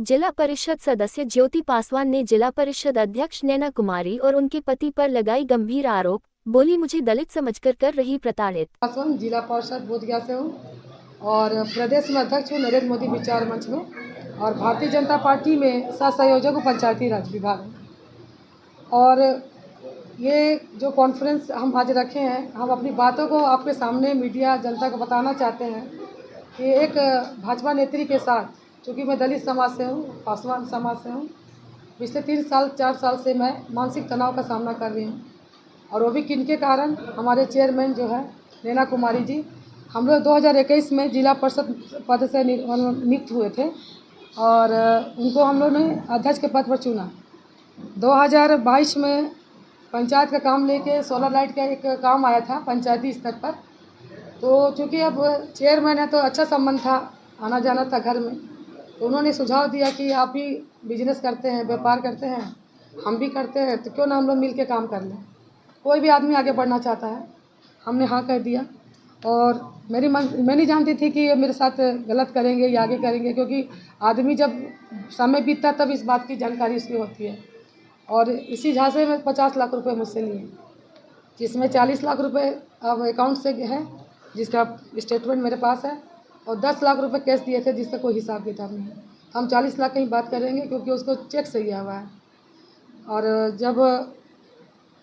जिला परिषद सदस्य ज्योति पासवान ने जिला परिषद अध्यक्ष नैना कुमारी और उनके पति पर लगाई गंभीर आरोप। बोली, मुझे दलित समझकर कर रही प्रताड़ित। पासवान जिला परिषद बोधगया से हूँ और प्रदेश में अध्यक्ष हूँ नरेंद्र मोदी विचार मंच में, और भारतीय जनता पार्टी में सह संयोजक हूँ पंचायती राज विभाग में। और ये जो कॉन्फ्रेंस हम आज रखे हैं, हम अपनी बातों को आपके सामने मीडिया जनता को बताना चाहते हैं कि एक भाजपा नेत्री के साथ, चूँकि मैं दलित समाज से हूँ, पासवान समाज से हूँ, पिछले 3-4 साल से मैं मानसिक तनाव का सामना कर रही हूँ। और वो भी किनके कारण, हमारे चेयरमैन जो है नैना कुमारी जी, हम लोग 2021 में जिला परिषद पद से नियुक्त हुए थे और उनको हम लोग ने अध्यक्ष के पद पर चुना। 2022 में पंचायत का काम लेके सोलर लाइट का एक काम आया था पंचायती स्तर पर, तो चूँकि अब चेयरमैन है तो अच्छा संबंध था, आना जाना था घर में, तो उन्होंने सुझाव दिया कि आप भी बिजनेस करते हैं, व्यापार करते हैं, हम भी करते हैं, तो क्यों ना हम लोग मिल के काम कर लें। कोई भी आदमी आगे बढ़ना चाहता है, हमने हाँ कह दिया। और मैं नहीं जानती थी कि ये मेरे साथ गलत करेंगे या आगे करेंगे, क्योंकि आदमी जब समय बीतता तब इस बात की जानकारी उसकी होती है। और इसी झांसे में 50 लाख रुपए मुझसे लिए, जिसमें 40 लाख रुपए अब अकाउंट से है, जिसका स्टेटमेंट मेरे पास है, और 10 लाख रुपए कैश दिए थे जिसका कोई हिसाब किताब नहीं है। हम 40 लाख की बात करेंगे क्योंकि उसको चेक से गया हुआ है। और जब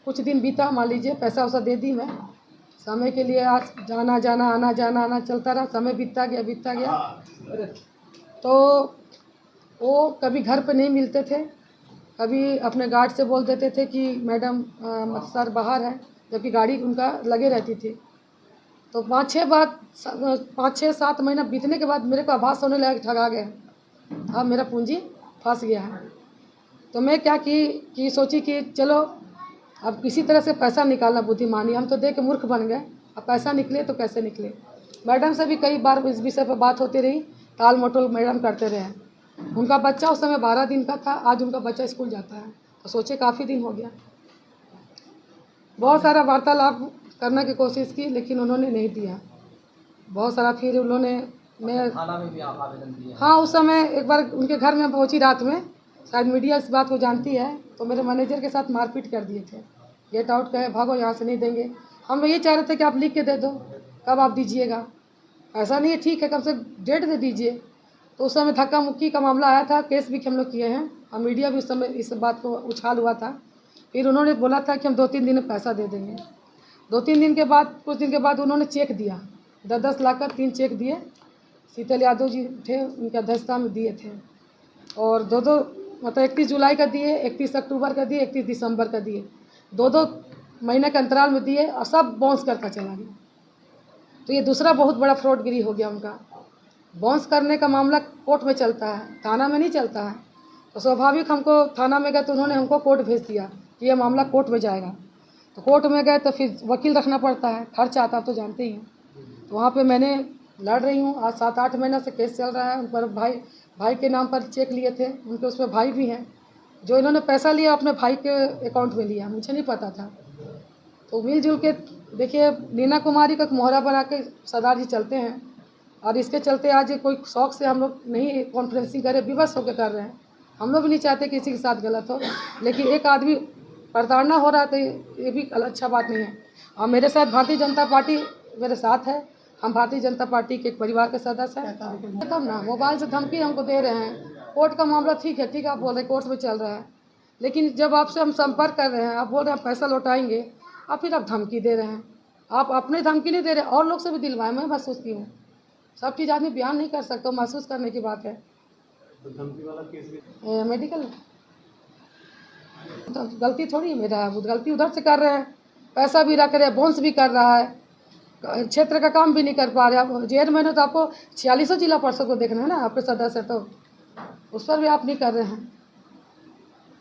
कुछ दिन बीता, मान लीजिए पैसा वैसा दे दी मैं, समय के लिए आज जाना जाना आना चलता रहा, समय बीतता गया। तो वो कभी घर पे नहीं मिलते थे, कभी अपने गार्ड से बोल देते थे कि मैडम सर बाहर है, जबकि गाड़ी उनका लगे रहती थी। तो 5-6-7 महीना बीतने के बाद मेरे को आभास होने लगा कि ठगा गया, अब मेरा पूंजी फंस गया है। तो मैं क्या कि सोची कि चलो अब किसी तरह से पैसा निकालना बुद्धिमानी, हम तो देख के मूर्ख बन गए, अब पैसा निकले तो कैसे निकले। मैडम से भी कई बार इस विषय पर बात होती रही, टाल मटोल मैडम करते रहे। उनका बच्चा उस समय 12 दिन का था, आज उनका बच्चा स्कूल जाता है, तो सोचे काफ़ी दिन हो गया। बहुत सारा वार्तालाप करने की कोशिश की, लेकिन उन्होंने नहीं दिया। बहुत सारा फिर उन्होंने थाना में भी आवेदन दिया। हाँ, उस समय एक बार उनके घर में पहुंची रात में, शायद मीडिया इस बात को जानती है, तो मेरे मैनेजर के साथ मारपीट कर दिए थे। गेट आउट कहे, भागो यहाँ से, नहीं देंगे। हम लोग ये चाह रहे थे कि आप लिख के दे दो, कब आप दीजिएगा, ऐसा नहीं है, ठीक है, कम से डेट दे दीजिए। तो उस समय धक्का मुक्की का मामला आया था, केस भी हम लोग किए हैं, और मीडिया भी उस समय इस बात को उछाल हुआ था। फिर उन्होंने बोला था कि हम 2-3 दिन में पैसा दे देंगे। 2-3 दिन के बाद, कुछ दिन के बाद उन्होंने चेक दिया, 10-10 लाख का 3 चेक दिए। शीतल यादव जी थे, उनकी अध्यक्षता में दिए थे, और 2-2 मतलब 31 जुलाई का दिए, 31 अक्टूबर का दिए, 31 दिसंबर का दिए, 2-2 महीने के अंतराल में दिए, और सब बाउंस करता चला गया। तो ये दूसरा बहुत बड़ा फ्रॉडगिरी हो गया उनका। बाउंस करने का मामला कोर्ट में चलता है, थाना में नहीं चलता है। तो स्वाभाविक हमको थाना में गए तो उन्होंने हमको कोर्ट भेज दिया कि ये मामला कोर्ट में जाएगा। तो कोर्ट में गए तो फिर वकील रखना पड़ता है, खर्च आता, आप तो जानते ही हैं। तो वहाँ पे मैंने लड़ रही हूँ, आज 7-8 महीना से केस चल रहा है। उन पर भाई के नाम पर चेक लिए थे, उनके उसमें भाई भी हैं। जो इन्होंने पैसा लिया अपने भाई के अकाउंट में लिया, मुझे नहीं पता था। तो मिलजुल के देखिए, नैना कुमारी का मोहरा बना के सरदार जी चलते हैं, और इसके चलते आज कोई शौक से हम लोग नहीं कॉन्फ्रेंसिंग कर रहे, विवश होकर कर रहे हैं। हम लोग भी नहीं चाहते कि किसी के साथ गलत हो, लेकिन एक आदमी प्रताड़ना हो रहा है तो ये भी अच्छा बात नहीं है। और मेरे साथ भारतीय जनता पार्टी मेरे साथ है, हम भारतीय जनता पार्टी के एक परिवार के सदस्य हैं। तब ना मोबाइल से धमकी हमको दे रहे हैं, कोर्ट का मामला ठीक है, आप बोल रहे हैं कोर्ट में चल रहा है, लेकिन जब आपसे हम संपर्क कर रहे हैं, आप बोल रहे हैं पैसा लौटाएंगे, और फिर आप धमकी दे रहे हैं। आप अपने धमकी नहीं दे रहे, और लोग से भी दिलवाए। मैं महसूस की हूँ, सब चीज़ आदमी बयान नहीं कर सकता, महसूस करने की बात है। तो धमकी वाला केस मेडिकल तो गलती थोड़ी है मेरा, वो गलती उधर से कर रहे हैं, पैसा भी रख रहे हैं, बाउंस भी कर रहा है, क्षेत्र का काम भी नहीं कर पा रहे। आप चेयरमैन हो तो आपको 46 जिला परिषद को देखना है ना, आपके सदस्य, तो उस पर भी आप नहीं कर रहे हैं।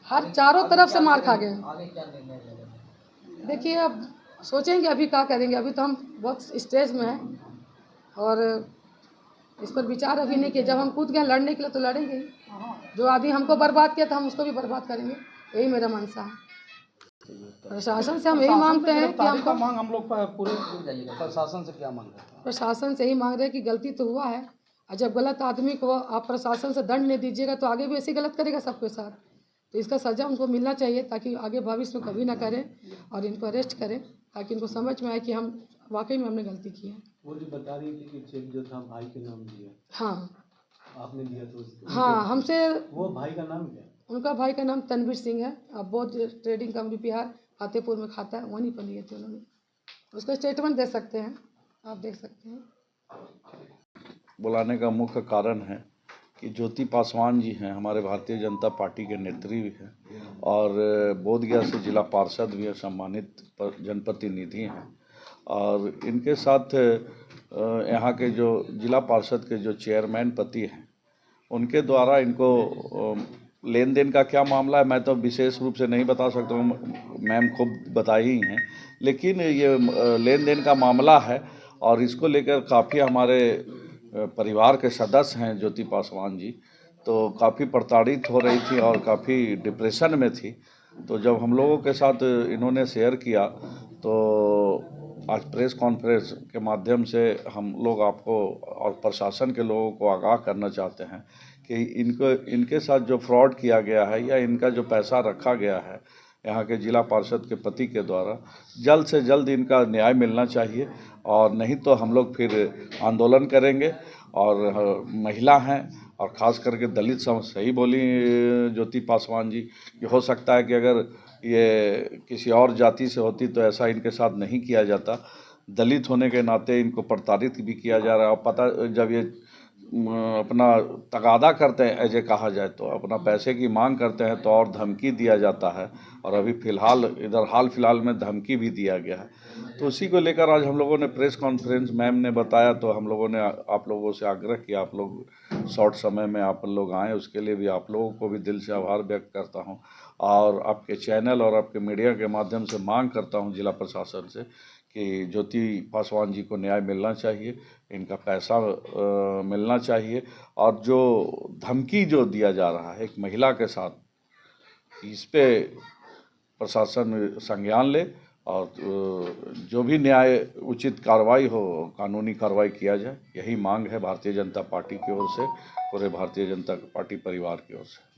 हर चारों तरफ से मार खा गए। देखिए, अब सोचेंगे अभी क्या करेंगे, अभी तो हम बहुत स्टेज में हैं, और इस पर विचार अभी नहीं किया। जब हम कूद गए लड़ने के लिए तो लड़ेंगे ही। जो आदमी हमको बर्बाद किया था, हम उसको भी बर्बाद करेंगे, यही मेरा मनसा है। प्रशासन से हम यही मांगते हैं कि हमको, मांग हम लोग पूरे प्रशासन से क्या मांग रहे हैं? प्रशासन से यही मांग रहे हैं कि गलती तो हुआ है, और जब गलत आदमी को आप प्रशासन से दंड नहीं दीजिएगा तो आगे भी ऐसे गलत करेगा सबके साथ। तो इसका सज़ा उनको मिलना चाहिए ताकि आगे भविष्य में कभी ना करें और इनको अरेस्ट करें ताकि इनको समझ में आए कि हम वाकई में हमने गलती की है। वो जो बता रही थी कि चेक जो था भाई के नाम दिया, हाँ आपने दिया तो हाँ, हमसे वो भाई का नाम क्या है? उनका भाई का नाम तनवीर सिंह है। अब बौद्ध ट्रेडिंग कंपनी बिहार फतेहपुर में खाता है, वहीं पर लिए थे उन्होंने। उसका स्टेटमेंट दे सकते हैं, आप देख सकते हैं। बुलाने का मुख्य कारण है कि ज्योति पासवान जी हैं, हमारे भारतीय जनता पार्टी के नेत्री भी हैं और बोधगया से जिला पार्षद भी हैं, सम्मानित जनप्रतिनिधि हैं। और इनके साथ यहाँ के जो जिला पार्षद के जो चेयरमैन पति हैं उनके द्वारा इनको लेन देन का क्या मामला है मैं तो विशेष रूप से नहीं बता सकता हूँ, मैम खुद बताई ही हैं, लेकिन ये लेन देन का मामला है और इसको लेकर काफ़ी हमारे परिवार के सदस्य हैं ज्योति पासवान जी, तो काफ़ी प्रताड़ित हो रही थी और काफ़ी डिप्रेशन में थी। तो जब हम लोगों के साथ इन्होंने शेयर किया तो आज प्रेस कॉन्फ्रेंस के माध्यम से हम लोग आपको और प्रशासन के लोगों को आगाह करना चाहते हैं कि इनके साथ जो फ्रॉड किया गया है या इनका जो पैसा रखा गया है यहाँ के जिला पार्षद के पति के द्वारा, जल्द से जल्द इनका न्याय मिलना चाहिए और नहीं तो हम लोग फिर आंदोलन करेंगे। और महिला हैं और ख़ास करके दलित सही बोली ज्योति पासवान जी कि हो सकता है कि अगर ये किसी और जाति से होती तो ऐसा इनके साथ नहीं किया जाता। दलित होने के नाते इनको प्रताड़ित भी किया जा रहा है। पता जब ये अपना तगादा करते हैं, ऐसे कहा जाए तो अपना पैसे की मांग करते हैं तो और धमकी दिया जाता है और अभी फ़िलहाल इधर हाल फिलहाल में धमकी भी दिया गया है। तो उसी को लेकर आज हम लोगों ने प्रेस कॉन्फ्रेंस, मैम ने बताया तो हम लोगों ने आप लोगों से आग्रह किया आप लोग शॉर्ट समय में आप लोग आएँ, उसके लिए भी आप लोगों को भी दिल से आभार व्यक्त करता हूँ और आपके चैनल और आपके मीडिया के माध्यम से मांग करता हूँ जिला प्रशासन से कि ज्योति पासवान जी को न्याय मिलना चाहिए, इनका पैसा मिलना चाहिए और जो धमकी जो दिया जा रहा है एक महिला के साथ, इस पे प्रशासन संज्ञान ले और जो भी न्याय उचित कार्रवाई हो, कानूनी कार्रवाई किया जाए। यही मांग है भारतीय जनता पार्टी की ओर से, पूरे भारतीय जनता पार्टी परिवार की ओर से।